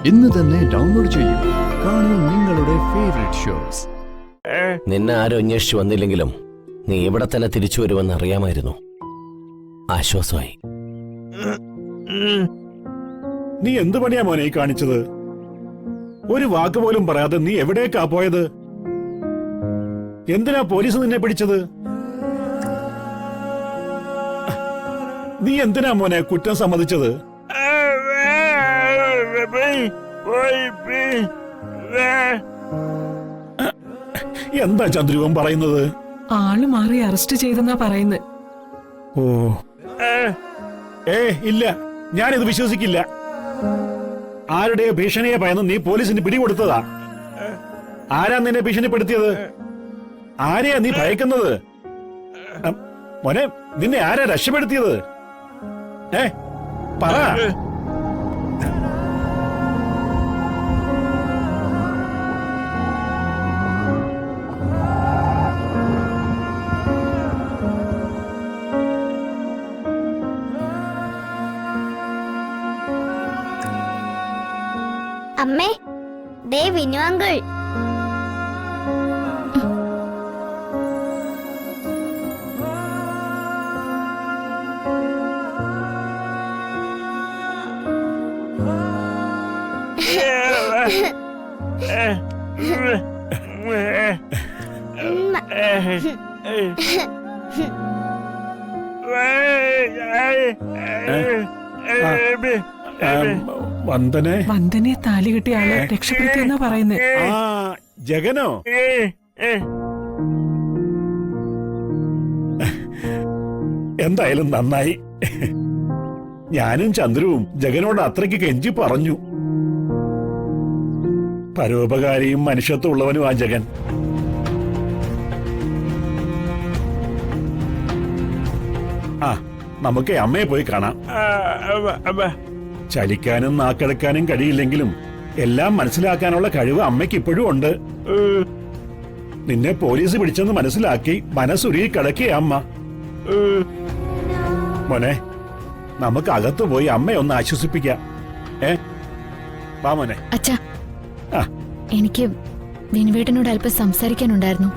ഇന്ന് തന്നെ ഡൗൺലോഡ് ചെയ്യൂ. കാണൂ നിങ്ങളുടെ ഫേവറേറ്റ് ഷോസ്. നിന്നെ ആരും അന്വേഷിച്ചു വന്നില്ലെങ്കിലും നീ ഇവിടെ തന്നെ തിരിച്ചു വരുമെന്ന് അറിയാമായിരുന്നു. ആശ്വാസമായി. നീ എന്ത് പണിയാ മോനെ ഈ കാണിച്ചത്? ഒരു വാക്ക് പോലും പറയാതെ നീ എവിടേക്കാ പോയത്? എന്തിനാ പോലീസ് നിന്നെ പിടിച്ചത്? നീ എന്തിനാ മോനെ കുറ്റം സമ്മതിച്ചത്? എന്താ ചന്ദ്രുവൻ പറയുന്നത്? ആള് മാറി അറസ്റ്റ് ചെയ്തെന്നാ പറയുന്നത്. ഓ ഇല്ല, ഞാനിത് വിശ്വസിക്കില്ല. ആരുടെയോ ഭീഷണിയെ ഭയന്ന് നീ പോലീസിന് പിടികൊടുത്തതാ. ആരാ നിന്നെ ഭീഷണിപ്പെടുത്തിയത്? ആരെയാ നീ ഭയക്കുന്നത്? മോനെ, നിന്നെ ആരാ രക്ഷപ്പെടുത്തിയത്? പറ. അമ്മേ, ദേ വിനു അങ്കിൾ. വന്ദനെ താലി കെട്ടിയ ആളെ രക്ഷപ്പെടുത്തിയെന്നാ പറയുന്നത്. ജഗനോ? എന്തായാലും നന്നായി. ഞാനും ചന്ദ്രുവും ജഗനോട് അത്രയ്ക്ക് കെഞ്ചി പറഞ്ഞു. പരോപകാരിയും മനുഷ്യത്വം ഉള്ളവനും ആ ജഗൻ. നമുക്ക് അമ്മയെ പോയി കാണാം. ചലിക്കാനും നാക്കെടുക്കാനും കഴിയില്ലെങ്കിലും എല്ലാം മനസ്സിലാക്കാനുള്ള കഴിവ് അമ്മയ്ക്ക് ഇപ്പോഴും ഉണ്ട്. നിന്നെ പോലീസ് പിടിച്ചെന്ന് മനസ്സിലാക്കി മനസ്സുരുകി കിടക്കിയ അമ്മ. മോനെ, നമുക്ക് അകത്തു പോയി അമ്മയെ ഒന്ന് ആശ്വസിപ്പിക്കാം. വാ മോനെ. അച്ഛാ, എനിക്ക് വിനുവേട്ടനോട് അല്പം സംസാരിക്കാനുണ്ടായിരുന്നു.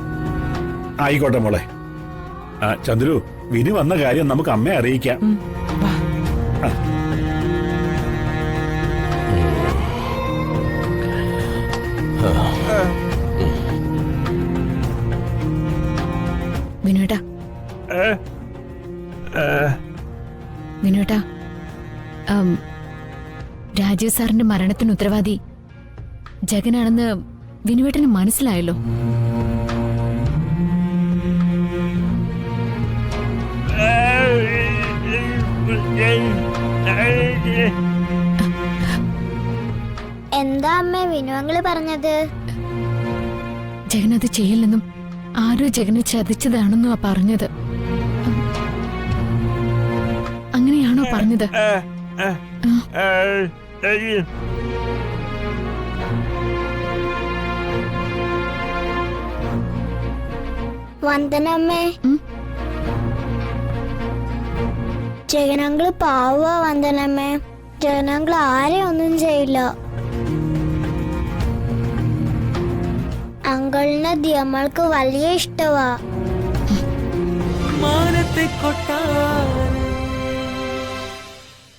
ആയിക്കോട്ടെ മോളെ. ചന്ദ്രു, വിനു വന്ന കാര്യം നമുക്ക് അമ്മയെ അറിയിക്കാം. വിനുവേട്ടാ, വിനുവേട്ടാ, രാജീവ് സാറിന്റെ മരണത്തിന് ഉത്തരവാദി ജഗനാണെന്ന് വിനുവേട്ടന് മനസ്സിലായല്ലോ. എന്താ അമ്മ വിനു അങ്കിള് പറഞ്ഞത്? ജഗനത് ചെയ്യില്ലെന്നും ആരോ ജഗനെ ചതിച്ചതാണെന്നുമാ പറഞ്ഞത്. അങ്ങനെയാണോ പറഞ്ഞത്? വന്ദനമ്മേ, ജഗനങ്കിള് പാവ. വന്ദനമ്മേ, ജഗനങ്കിള് ആരെയും ഒന്നും ചെയ്യില്ല. അങ്കിളിന് ദിയമ്മൾക്ക് വലിയ ഇഷ്ടവാ. മാനത്തെ കൊട്ടാരം